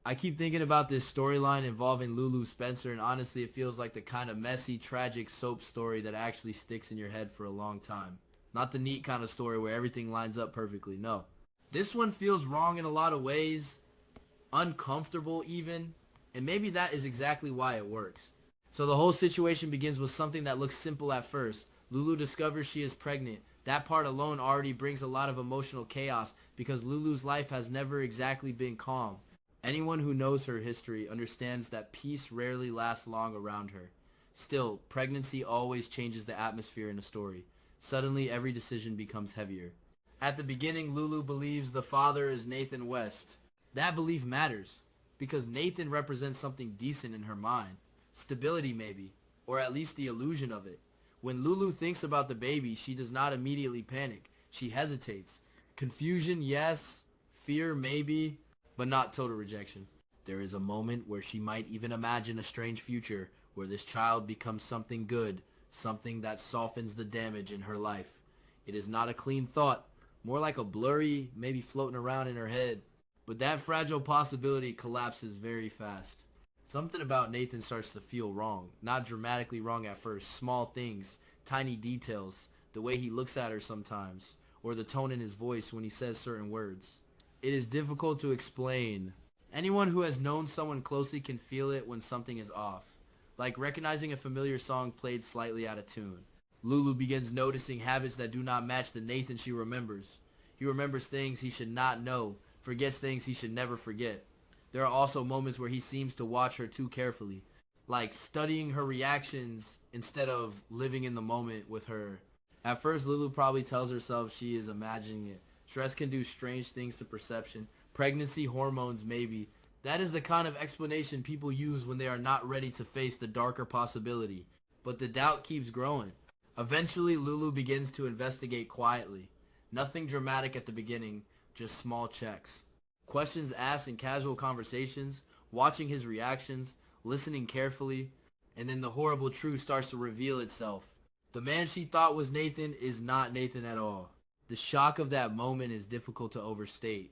I keep thinking about this storyline involving Lulu Spencer, and honestly it feels like the kind of messy, tragic soap story that actually sticks in your head for a long time. Not the neat kind of story where everything lines up perfectly, no. This one feels wrong in a lot of ways, uncomfortable even, and maybe that is exactly why it works. So the whole situation begins with something that looks simple at first. Lulu discovers she is pregnant. That part alone already brings a lot of emotional chaos because Lulu's life has never exactly been calm. Anyone who knows her history understands that peace rarely lasts long around her. Still, pregnancy always changes the atmosphere in a story. Suddenly, every decision becomes heavier. At the beginning, Lulu believes the father is Nathan West. That belief matters because Nathan represents something decent in her mind. Stability maybe, or at least the illusion of it. When Lulu thinks about the baby, she does not immediately panic. She hesitates. Confusion, yes. Fear, maybe. But not total rejection. There is a moment where she might even imagine a strange future where this child becomes something good, something that softens the damage in her life. It is not a clean thought, more like a blurry, maybe floating around in her head. But that fragile possibility collapses very fast. Something about Nathan starts to feel wrong. Not dramatically wrong at first. Small things, tiny details, the way he looks at her sometimes, or the tone in his voice when he says certain words. It is difficult to explain. Anyone who has known someone closely can feel it when something is off. Like recognizing a familiar song played slightly out of tune. Lulu begins noticing habits that do not match the Nathan she remembers. He remembers things he should not know, forgets things he should never forget. There are also moments where he seems to watch her too carefully, like studying her reactions instead of living in the moment with her. At first, Lulu probably tells herself she is imagining it. Stress can do strange things to perception. Pregnancy hormones, maybe. That is the kind of explanation people use when they are not ready to face the darker possibility. But the doubt keeps growing. Eventually, Lulu begins to investigate quietly. Nothing dramatic at the beginning, just small checks. Questions asked in casual conversations, watching his reactions, listening carefully, and then the horrible truth starts to reveal itself. The man she thought was Nathan is not Nathan at all. The shock of that moment is difficult to overstate,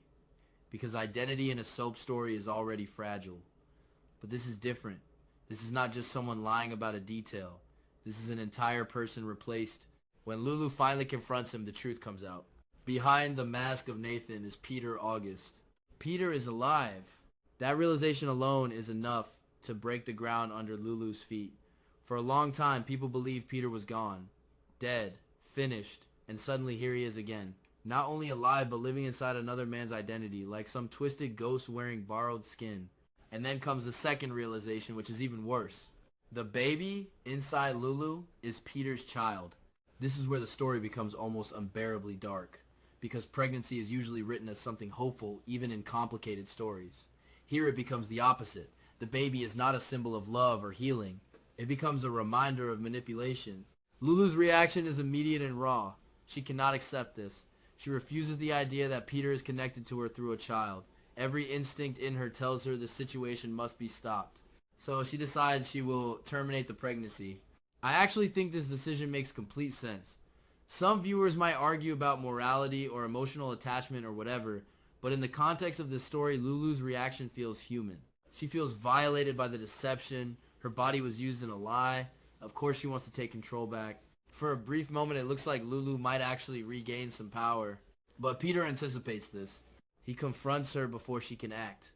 because identity in a soap story is already fragile. But this is different. This is not just someone lying about a detail. This is an entire person replaced. When Lulu finally confronts him, the truth comes out. Behind the mask of Nathan is Peter August. Peter is alive. That realization alone is enough to break the ground under Lulu's feet. For a long time, people believed Peter was gone, dead, finished, and suddenly here he is again. Not only alive, but living inside another man's identity, like some twisted ghost wearing borrowed skin. And then comes the second realization, which is even worse. The baby inside Lulu is Peter's child. This is where the story becomes almost unbearably dark, because pregnancy is usually written as something hopeful, even in complicated stories. Here it becomes the opposite. The baby is not a symbol of love or healing. It becomes a reminder of manipulation. Lulu's reaction is immediate and raw. She cannot accept this. She refuses the idea that Peter is connected to her through a child. Every instinct in her tells her the situation must be stopped. So she decides she will terminate the pregnancy. I actually think this decision makes complete sense. Some viewers might argue about morality or emotional attachment or whatever, but in the context of this story, Lulu's reaction feels human. She feels violated by the deception. Her body was used in a lie. Of course she wants to take control back. For a brief moment, it looks like Lulu might actually regain some power. But Peter anticipates this. He confronts her before she can act.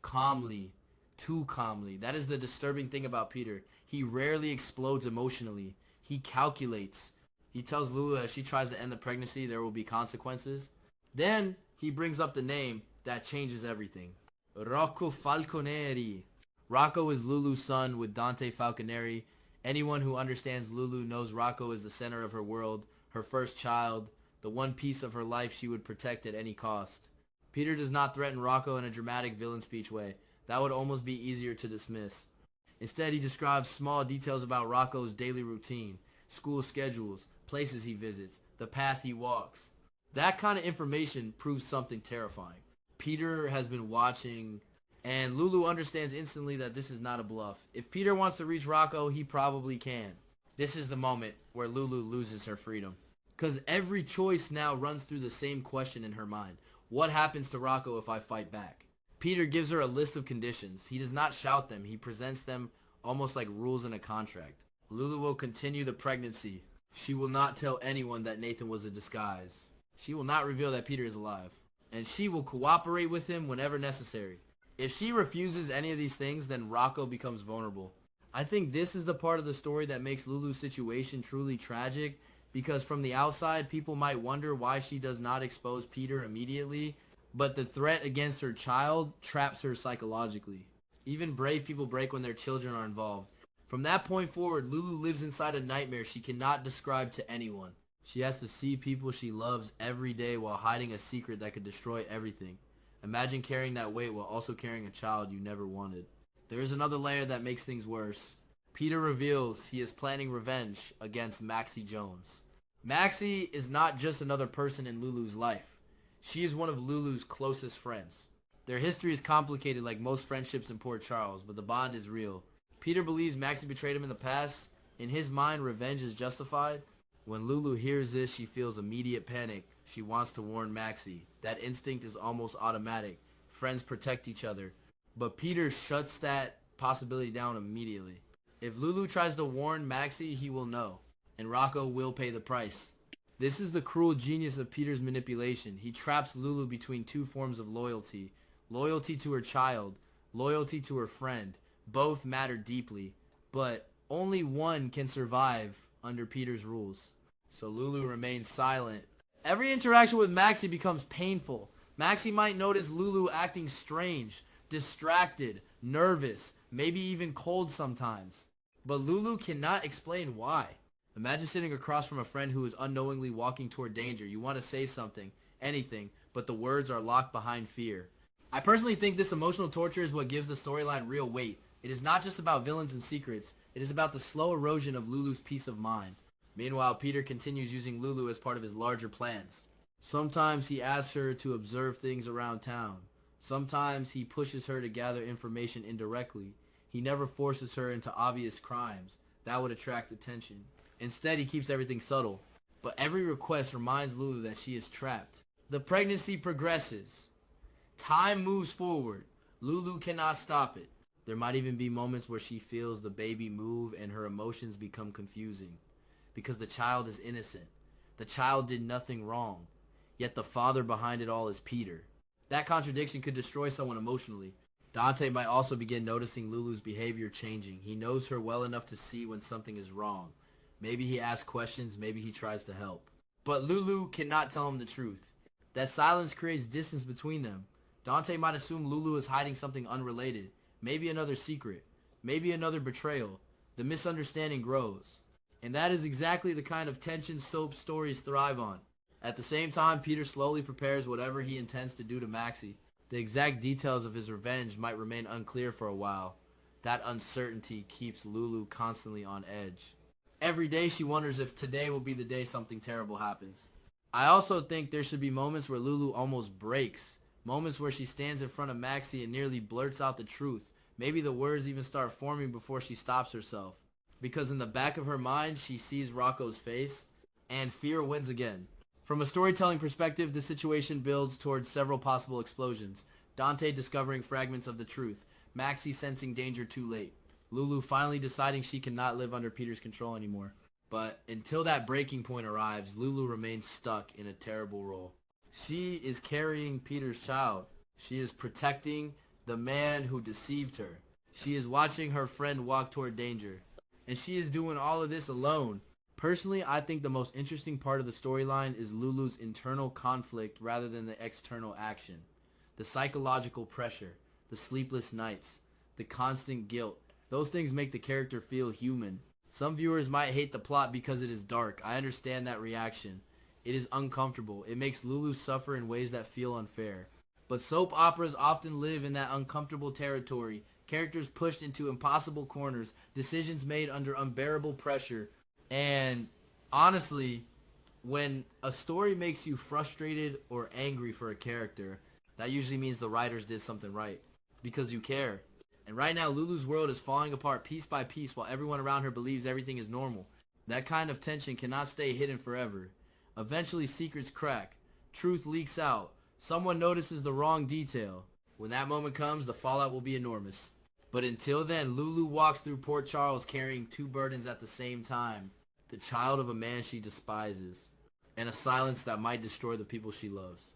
Calmly. Too calmly. That is the disturbing thing about Peter. He rarely explodes emotionally. He calculates. He tells Lulu that if she tries to end the pregnancy, there will be consequences. Then he brings up the name that changes everything. Rocco Falconeri. Rocco is Lulu's son with Dante Falconeri. Anyone who understands Lulu knows Rocco is the center of her world, her first child, the one piece of her life she would protect at any cost. Peter does not threaten Rocco in a dramatic villain speech way. That would almost be easier to dismiss. Instead, he describes small details about Rocco's daily routine, school schedules, places he visits, the path he walks. That kind of information proves something terrifying. Peter has been watching, and Lulu understands instantly that this is not a bluff. If Peter wants to reach Rocco, he probably can. This is the moment where Lulu loses her freedom. Because every choice now runs through the same question in her mind. What happens to Rocco if I fight back? Peter gives her a list of conditions. He does not shout them. He presents them almost like rules in a contract. Lulu will continue the pregnancy. She will not tell anyone that Nathan was a disguise. She will not reveal that Peter is alive. And she will cooperate with him whenever necessary. If she refuses any of these things, then Rocco becomes vulnerable. I think this is the part of the story that makes Lulu's situation truly tragic, because from the outside, people might wonder why she does not expose Peter immediately, but the threat against her child traps her psychologically. Even brave people break when their children are involved. From that point forward, Lulu lives inside a nightmare she cannot describe to anyone. She has to see people she loves every day while hiding a secret that could destroy everything. Imagine carrying that weight while also carrying a child you never wanted. There is another layer that makes things worse. Peter reveals he is planning revenge against Maxie Jones. Maxie is not just another person in Lulu's life. She is one of Lulu's closest friends. Their history is complicated like most friendships in Port Charles, but the bond is real. Peter believes Maxie betrayed him in the past. In his mind, revenge is justified. When Lulu hears this, she feels immediate panic. She wants to warn Maxie. That instinct is almost automatic. Friends protect each other. But Peter shuts that possibility down immediately. If Lulu tries to warn Maxie, he will know. And Rocco will pay the price. This is the cruel genius of Peter's manipulation. He traps Lulu between two forms of loyalty. Loyalty to her child. Loyalty to her friend. Both matter deeply. But only one can survive under Peter's rules. So Lulu remains silent. Every interaction with Maxie becomes painful. Maxie might notice Lulu acting strange, distracted, nervous, maybe even cold sometimes. But Lulu cannot explain why. Imagine sitting across from a friend who is unknowingly walking toward danger. You want to say something, anything, but the words are locked behind fear. I personally think this emotional torture is what gives the storyline real weight. It is not just about villains and secrets. It is about the slow erosion of Lulu's peace of mind. Meanwhile, Peter continues using Lulu as part of his larger plans. Sometimes he asks her to observe things around town. Sometimes he pushes her to gather information indirectly. He never forces her into obvious crimes. That would attract attention. Instead, he keeps everything subtle. But every request reminds Lulu that she is trapped. The pregnancy progresses. Time moves forward. Lulu cannot stop it. There might even be moments where she feels the baby move and her emotions become confusing. Because the child is innocent. The child did nothing wrong. Yet the father behind it all is Peter. That contradiction could destroy someone emotionally. Dante might also begin noticing Lulu's behavior changing. He knows her well enough to see when something is wrong. Maybe he asks questions, maybe he tries to help. But Lulu cannot tell him the truth. That silence creates distance between them. Dante might assume Lulu is hiding something unrelated. Maybe another secret. Maybe another betrayal. The misunderstanding grows. And that is exactly the kind of tension soap stories thrive on. At the same time, Peter slowly prepares whatever he intends to do to Maxie. The exact details of his revenge might remain unclear for a while. That uncertainty keeps Lulu constantly on edge. Every day she wonders if today will be the day something terrible happens. I also think there should be moments where Lulu almost breaks. Moments where she stands in front of Maxie and nearly blurts out the truth. Maybe the words even start forming before she stops herself. Because in the back of her mind, she sees Rocco's face, and fear wins again. From a storytelling perspective, the situation builds towards several possible explosions. Dante discovering fragments of the truth. Maxie sensing danger too late. Lulu finally deciding she cannot live under Peter's control anymore. But until that breaking point arrives, Lulu remains stuck in a terrible role. She is carrying Peter's child. She is protecting the man who deceived her. She is watching her friend walk toward danger. And she is doing all of this alone. Personally, I think the most interesting part of the storyline is Lulu's internal conflict rather than the external action. The psychological pressure, the sleepless nights, the constant guilt. Those things make the character feel human. Some viewers might hate the plot because it is dark. I understand that reaction. It is uncomfortable. It makes Lulu suffer in ways that feel unfair. But soap operas often live in that uncomfortable territory. Characters pushed into impossible corners. Decisions made under unbearable pressure. And honestly, when a story makes you frustrated or angry for a character, that usually means the writers did something right. Because you care. And right now, Lulu's world is falling apart piece by piece while everyone around her believes everything is normal. That kind of tension cannot stay hidden forever. Eventually, secrets crack. Truth leaks out. Someone notices the wrong detail. When that moment comes, the fallout will be enormous. But until then, Lulu walks through Port Charles carrying two burdens at the same time. The child of a man she despises, and a silence that might destroy the people she loves.